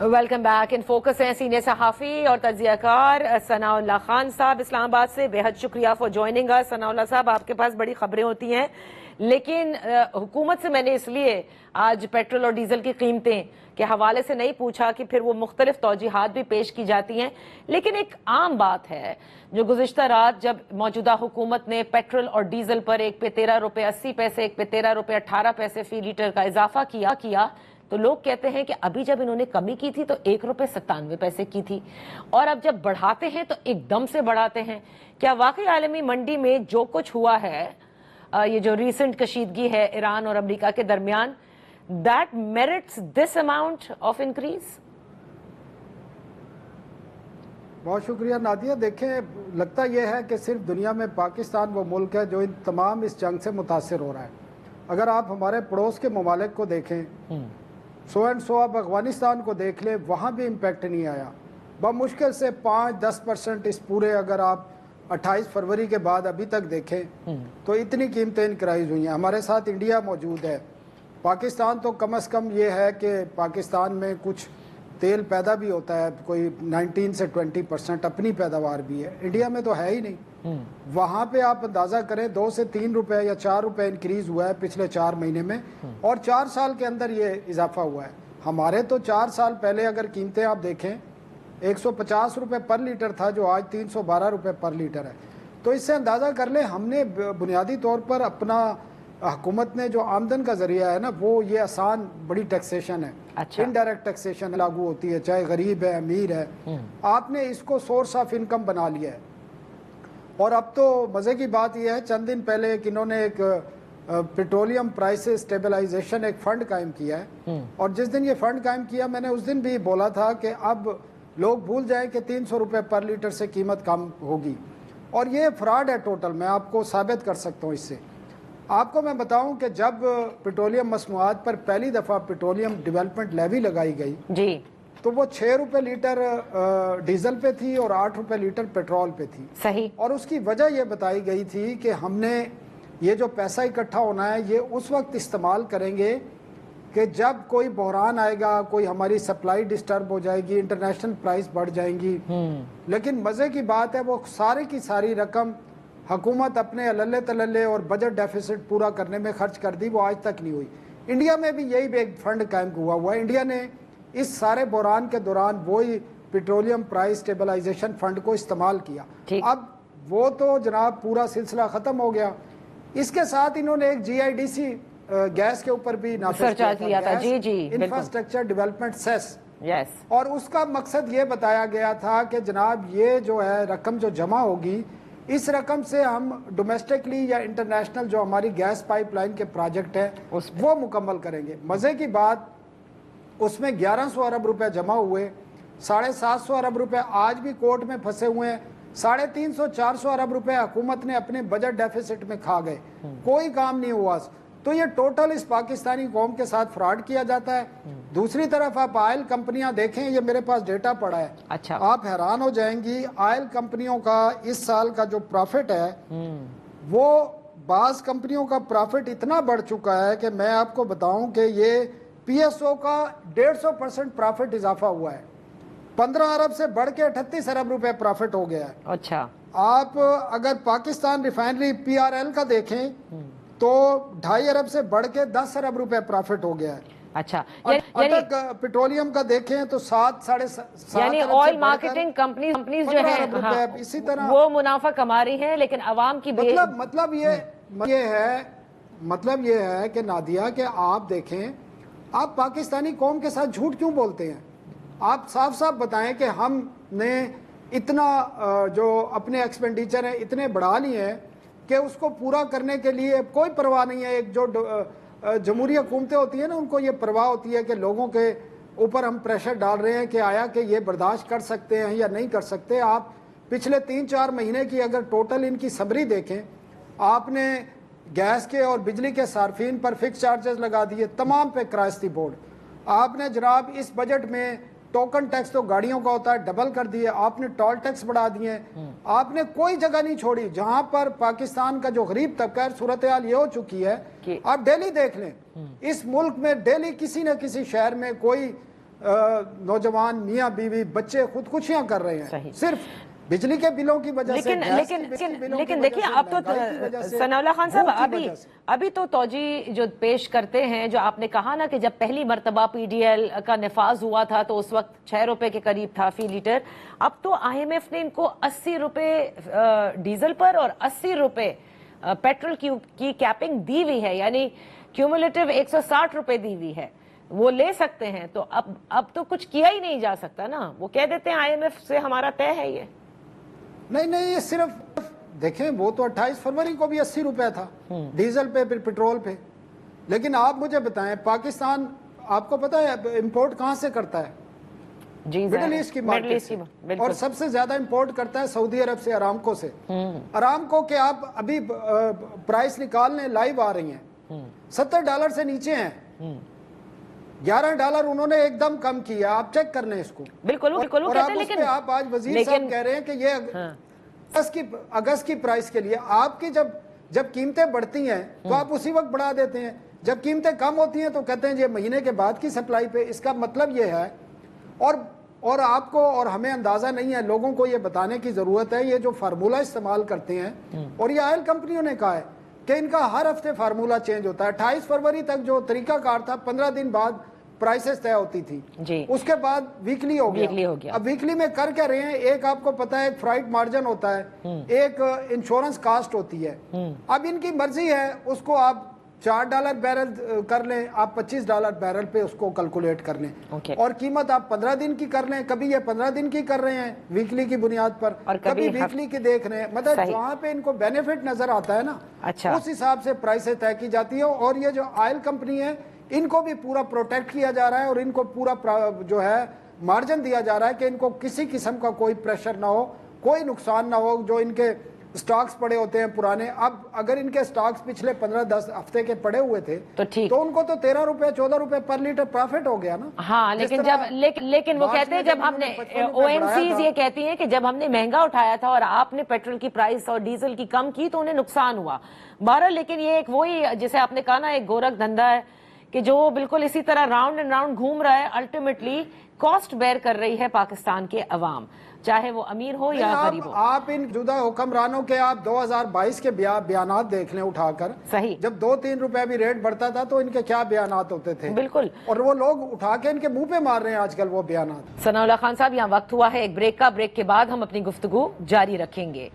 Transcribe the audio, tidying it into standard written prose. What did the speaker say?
Welcome back. In focus हैं senior सहाफ़ी और तज्ज़िया कार सनाउल्लाह खान साहब इस्लामाबाद से। बेहद शुक्रिया फॉर जॉइनिंग अस। सनाउल्लाह साहब, आपके पास बड़ी खबरें होती हैं, लेकिन हुकूमत से मैंने इसलिए आज पेट्रोल और डीजल की कीमतें के हवाले से नहीं पूछा कि फिर वो मुख्तलिफ तौजीहात भी पेश की जाती हैं, लेकिन एक आम बात है जो गुज़िश्ता रात जब मौजूदा हुकूमत ने पेट्रोल और डीजल पर एक पे 13 रुपये 80 पैसे, एक पे 13 रुपये 18 पैसे फी लीटर का इजाफा किया तो लोग कहते हैं कि अभी जब इन्होंने कमी की थी तो 1 रुपये 97 पैसे की थी, और अब जब बढ़ाते हैं तो एकदम से बढ़ाते हैं। क्या वाकई आलमी मंडी में जो कुछ हुआ है, ये जो रीसेंट कशीदगी है ईरान और अमेरिका के दरमियान, that merits this amount of increase? बहुत शुक्रिया नादिया। देखें, लगता यह है कि सिर्फ दुनिया में पाकिस्तान वो मुल्क है जो इन तमाम इस जंग से मुतासर हो रहा है। अगर आप हमारे पड़ोस के ममालिक को देखें, सो एंड सो आप अफगानिस्तान को देख ले, वहाँ भी इम्पेक्ट नहीं आया। बमुश्किल से 5-10% इस पूरे, अगर आप 28 फरवरी के बाद अभी तक देखें तो इतनी कीमतें इंक्राइज हुई हैं। हमारे साथ इंडिया मौजूद है। पाकिस्तान तो कम से कम ये है कि पाकिस्तान में कुछ तेल पैदा भी होता है, कोई 19 से 20% अपनी पैदावार भी है। इंडिया में तो है ही नहीं। वहाँ पे आप अंदाज़ा करें 2 से 3 रुपए या 4 रुपए इंक्रीज़ हुआ है पिछले 4 महीने में, और 4 साल के अंदर ये इजाफा हुआ है। हमारे तो 4 साल पहले अगर कीमतें आप देखें 150 रुपये पर लीटर था, जो आज 312 रुपये पर लीटर है। तो इससे अंदाज़ा कर लें, हमने बुनियादी तौर पर अपना, हुकूमत ने जो आमदन का जरिया है ना, वो ये आसान बड़ी टैक्सेशन है। अच्छा। इनडायरेक्ट टैक्सेशन लागू होती है, चाहे गरीब है अमीर है, आपने इसको सोर्स ऑफ इनकम बना लिया है। और अब तो मज़े की बात यह है, चंद दिन पहले इन्होंने एक पेट्रोलियम प्राइसेस स्टेबलाइजेशन एक फ़ंड कायम किया है, और जिस दिन ये फ़ंड कायम किया, मैंने उस दिन भी बोला था कि अब लोग भूल जाएं कि 300 रुपये पर लीटर से कीमत कम होगी, और ये फ्रॉड है टोटल। मैं आपको साबित कर सकता हूँ इससे। आपको मैं बताऊं कि जब पेट्रोलियम मसनूआत पर पहली दफ़ा पेट्रोलियम डेवलपमेंट लेवी लगाई गई जी, तो वो 6 रुपये लीटर डीजल पे थी और 8 रुपये लीटर पेट्रोल पे थी। सही। और उसकी वजह ये बताई गई थी कि हमने ये जो पैसा इकट्ठा होना है, ये उस वक्त इस्तेमाल करेंगे कि जब कोई बहरान आएगा, कोई हमारी सप्लाई डिस्टर्ब हो जाएगी, इंटरनेशनल प्राइस बढ़ जाएंगी। लेकिन मज़े की बात है, वो सारी की सारी रकम हुकूमत अपने अल्ले तल्ले और बजट डेफिसिट पूरा करने में खर्च कर दी, वो आज तक नहीं हुई। इंडिया में भी यही एक फंड कायम हुआ है। इंडिया ने इस सारे बहरान के दौरान वही पेट्रोलियम प्राइस स्टेबलाइजेशन फंड को इस्तेमाल किया। अब वो तो जनाब पूरा सिलसिला ख़त्म हो गया। इसके साथ इन्होंने एक GIDC गैस के ऊपर भी नाफिज लिया था, जी जी, इंफ्रास्ट्रक्चर डेवलपमेंट सेस। यस। और उसका मकसद ये बताया गया था कि जनाब ये जो है रकम जो जमा होगी, इस रकम से हम डोमेस्टिकली या इंटरनेशनल जो हमारी गैस पाइपलाइन के प्रोजेक्ट है वो मुकम्मल करेंगे। मज़े की बात, उसमें 1100 अरब रुपए जमा हुए, 750 अरब रुपए आज भी कोर्ट में फंसे हुए हैं, 350-400 अरब रुपए हुकूमत ने अपने बजट डेफिसिट में खा गए, कोई काम नहीं हुआ। तो ये टोटल इस पाकिस्तानी कौम के साथ फ्रॉड किया जाता है। दूसरी तरफ आप ऑयल कंपनियां देखें, ये मेरे पास डेटा पड़ा है। अच्छा। आप हैरान हो जाएंगी, ऑयल कंपनियों का इस साल का जो प्रॉफिट है, वो बाज कंपनियों का प्रॉफिट इतना बढ़ चुका है कि मैं आपको बताऊं कि ये PSO का 150% प्रॉफिट इजाफा हुआ है। 15 अरब से बढ़ के 38 अरब रुपए प्रॉफिट हो गया है। अच्छा। आप अगर पाकिस्तान रिफाइनरी PRL का देखें तो 2.5 अरब से बढ़ के 10 अरब रुपए प्रॉफिट हो गया है। अच्छा। अटक पेट्रोलियम का देखें तो 7-7.5 यानी ऑयल मार्केटिंग कंपनीज जो है, हाँ, इसी तरह वो मुनाफा कमा रही हैं, लेकिन अवाम की मतलब ये है कि नादिया के आप देखें, आप पाकिस्तानी कौम के साथ झूठ क्यों बोलते हैं? आप साफ साफ बताएं कि हमने इतना जो अपने एक्सपेंडिचर है इतने बढ़ा लिए हैं कि उसको पूरा करने के लिए कोई परवाह नहीं है। एक जो जमहूरी हुकूमतें होती है ना, उनको ये परवाह होती है कि लोगों के ऊपर हम प्रेशर डाल रहे हैं कि आया कि ये बर्दाश्त कर सकते हैं या नहीं कर सकते। आप पिछले 3-4 महीने की अगर टोटल इनकी समरी देखें, आपने गैस के और बिजली के सार्फिन पर फिक्स चार्जेस लगा दिए, तमाम पे क्रास्ती बोर्ड। आपने जनाब इस बजट में टोकन टैक्स तो गाड़ियों का होता है डबल कर दिए, आपने टोल टैक्स बढ़ा दिए। आपने कोई जगह नहीं छोड़ी जहां पर पाकिस्तान का जो गरीब तबका है, सूरत हाल ये हो चुकी है। आप दिल्ली देख लें, इस मुल्क में डेली किसी न किसी शहर में कोई नौजवान मियाँ बीवी बच्चे खुदकुशियां कर रहे सही। हैं सिर्फ बिजली के बिलों की वजह से, गैस के बिलों की लेकिन वजह देखिए से, आप महंगाई की तो वजह से, सनाउल्लाह खान साहब भूख की वजह से। अभी तो तौजी जो पेश करते हैं, जो आपने कहा ना कि जब पहली मर्तबा पीडीएल का नफाज हुआ था तो उस वक्त 6 रुपए के करीब था फी लीटर। अब तो आईएमएफ ने इनको 80 रुपए डीजल पर और 80 रुपए पेट्रोल की कैपिंग दी हुई है, यानी क्यूमुलेटिव 160 रुपए दी हुई है। वो ले सकते हैं, तो अब तो कुछ किया ही नहीं जा सकता ना। वो कह देते हैं आईएमएफ से हमारा तय है ये। नहीं, ये सिर्फ देखें, वो तो 28 फरवरी को भी 80 रुपए था डीजल पे, फिर पेट्रोल पे। लेकिन आप मुझे बताएं, पाकिस्तान आपको पता है इंपोर्ट कहां से करता है? जी, मिडिल ईस्ट की मार्केट से, और सबसे ज्यादा इंपोर्ट करता है सऊदी अरब से, अरामको से। अरामको के आप अभी प्राइस निकालने लाइव आ रही हैं, $70 से नीचे हैं। $11 उन्होंने एकदम कम किया, आप चेक कर लें इसको। बिल्कुल बिल्कुल। और आप आज वजीर साहब कह रहे हैं कि ये अगस्त की प्राइस के लिए आपकी जब कीमतें बढ़ती हैं तो आप उसी वक्त बढ़ा देते हैं, जब कीमतें कम होती हैं तो कहते हैं ये महीने के बाद की सप्लाई पे। इसका मतलब ये है, और आपको और हमें अंदाजा नहीं है, लोगों को ये बताने की जरूरत है, ये जो फार्मूला इस्तेमाल करते हैं, और ये ऑयल कंपनियों ने कहा है कि इनका हर हफ्ते फार्मूला चेंज होता है। 28 फरवरी तक जो तरीकाकार था, 15 दिन बाद प्राइसेस तय होती थी जी। उसके बाद वीकली हो गया। अब वीकली में कर क्या रहे हैं, एक आपको पता है एक फ्राइट मार्जिन होता है, एक इंश्योरेंस कास्ट होती है। अब इनकी मर्जी है, उसको आप $4 बैरल कर लें, आप $25 बैरल पे उसको कैलकुलेट कर लें, और कीमत आप 15 दिन की कर लें। कभी ये 15 दिन की कर रहे हैं वीकली की बुनियाद पर, और कभी वीकली की देख रहे हैं। मतलब जहाँ पे इनको बेनिफिट नजर आता है ना, अच्छा, उस हिसाब से प्राइसें तय की जाती है। और ये जो ऑयल कंपनी है, इनको भी पूरा प्रोटेक्ट किया जा रहा है, और इनको पूरा जो है मार्जिन दिया जा रहा है कि इनको किसी किस्म का कोई प्रेशर ना हो, कोई नुकसान ना हो। जो इनके स्टॉक्स पड़े होते हैं पुराने, अब अगर इनके स्टॉक्स पिछले 15-10 हफ्ते के पड़े हुए थे तो ठीक, तो उनको तो 13 रुपए 14 रुपए पर लीटर प्रॉफिट हो गया ना। हाँ, लेकिन वो कहते हैं, जब हमने ओएमसीज ये कहती हैं कि जब हमने महंगा उठाया था और आपने पेट्रोल की प्राइस और डीजल की कम की तो उन्हें नुकसान हुआ। बहरहाल, लेकिन ये एक वही जैसे आपने कहा ना, एक गोरख धंधा है कि जो बिल्कुल इसी तरह राउंड एंड राउंड घूम रहा है। अल्टीमेटली कॉस्ट बेयर कर रही है पाकिस्तान के अवाम, चाहे वो अमीर हो या गरीब हो। आप इन जुदा हुक्मरानों के आप 2022 के बयानात देख लें उठाकर, सही, जब 2-3 रुपए भी रेट बढ़ता था तो इनके क्या बयानात होते थे। बिल्कुल, और वो लोग उठा के इनके मुंह पे मार रहे हैं आजकल वो बयानात। सनाउल्लाह खान साहब, यहाँ वक्त हुआ है एक ब्रेक का। ब्रेक के बाद हम अपनी गुफ्तगू जारी रखेंगे।